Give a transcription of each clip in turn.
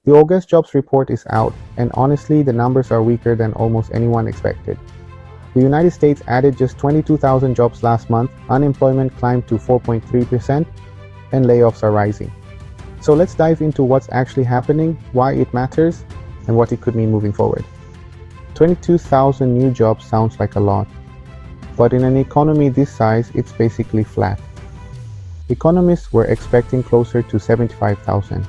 The August jobs report is out, and honestly, the numbers are weaker than almost anyone expected. The United States added just 22,000 jobs last month, unemployment climbed to 4.3%, and layoffs are rising. So let's dive into what's actually happening, why it matters, and what it could mean moving forward. 22,000 new jobs sounds like a lot, but in an economy this size, it's basically flat. Economists were expecting closer to 75,000.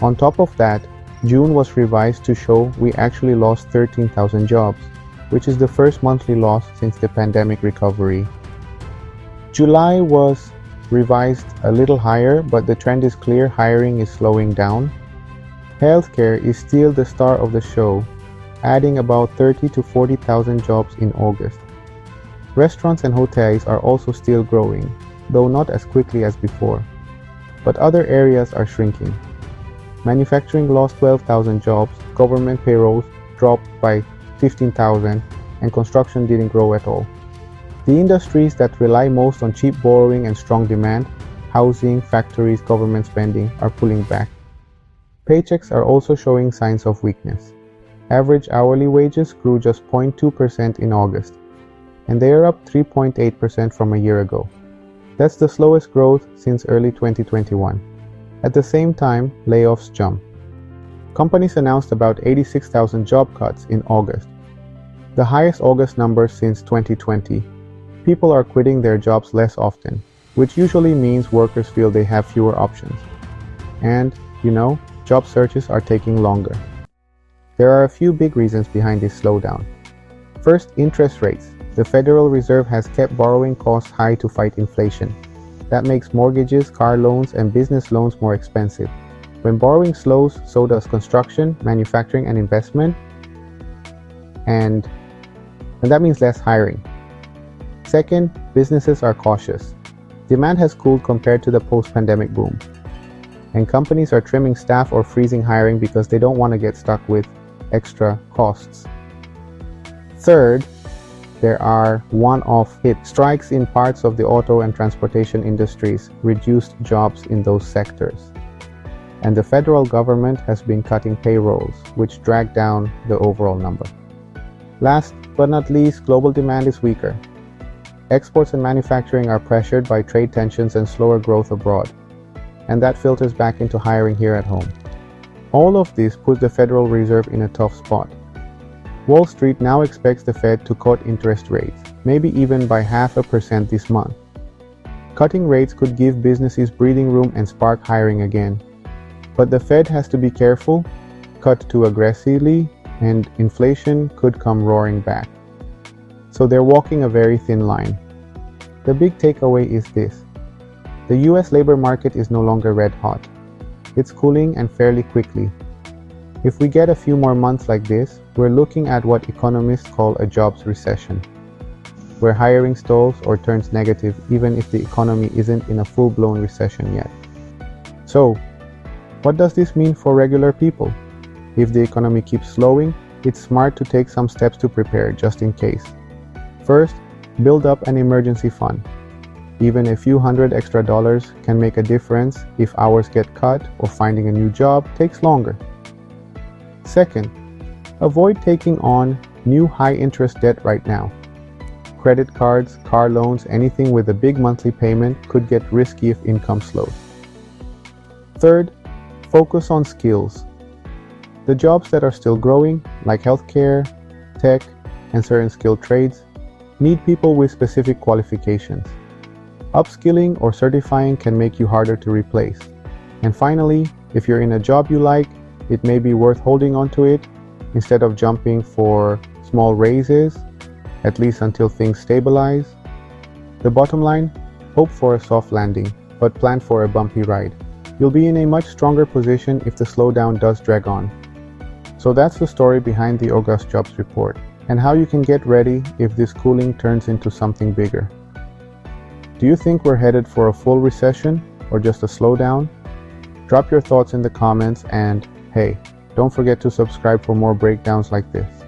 On top of that, June was revised to show we actually lost 13,000 jobs, which is the first monthly loss since the pandemic recovery. July was revised a little higher, but the trend is clear: hiring is slowing down. Healthcare is still the star of the show, adding about 30 to 40,000 jobs in August. Restaurants and hotels are also still growing, though not as quickly as before. But other areas are shrinking. Manufacturing lost 12,000 jobs, government payrolls dropped by 15,000, and construction didn't grow at all. The industries that rely most on cheap borrowing and strong demand, housing, factories, government spending, are pulling back. Paychecks are also showing signs of weakness. Average hourly wages grew just 0.2% in August, and they are up 3.8% from a year ago. That's the slowest growth since early 2021. At the same time, layoffs jump. Companies announced about 86,000 job cuts in August, the highest August number since 2020. People are quitting their jobs less often, which usually means workers feel they have fewer options. And, job searches are taking longer. There are a few big reasons behind this slowdown. First, interest rates. The Federal Reserve has kept borrowing costs high to fight inflation. That makes mortgages, car loans, and business loans more expensive. When borrowing slows, so does construction, manufacturing, and investment. And that means less hiring. Second, businesses are cautious. Demand has cooled compared to the post-pandemic boom. And companies are trimming staff or freezing hiring because they don't want to get stuck with extra costs. Third, there are one-off hits. Strikes in parts of the auto and transportation industries reduced jobs in those sectors. And the federal government has been cutting payrolls, which drag down the overall number. Last but not least, global demand is weaker. Exports and manufacturing are pressured by trade tensions and slower growth abroad, and that filters back into hiring here at home. All of this puts the Federal Reserve in a tough spot. Wall Street now expects the Fed to cut interest rates, maybe even by 0.5% this month. Cutting rates could give businesses breathing room and spark hiring again. But the Fed has to be careful. Cut too aggressively, and inflation could come roaring back. So they're walking a very thin line. The big takeaway is this: the US labor market is no longer red hot. It's cooling, and fairly quickly. If we get a few more months like this, we're looking at what economists call a jobs recession, where hiring stalls or turns negative even if the economy isn't in a full-blown recession yet. So, what does this mean for regular people? If the economy keeps slowing, it's smart to take some steps to prepare just in case. First, build up an emergency fund. Even a few $100 extra can make a difference if hours get cut or finding a new job takes longer. Second, avoid taking on new high-interest debt right now. Credit cards, car loans, anything with a big monthly payment could get risky if income slows. Third, focus on skills. The jobs that are still growing, like healthcare, tech, and certain skilled trades, need people with specific qualifications. Upskilling or certifying can make you harder to replace. And finally, if you're in a job you like, it may be worth holding on to it instead of jumping for small raises, at least until things stabilize. The bottom line, hope for a soft landing, but plan for a bumpy ride. You'll be in a much stronger position if the slowdown does drag on. So that's the story behind the August jobs report, and how you can get ready if this cooling turns into something bigger. Do you think we're headed for a full recession or just a slowdown? Drop your thoughts in the comments, and hey, don't forget to subscribe for more breakdowns like this.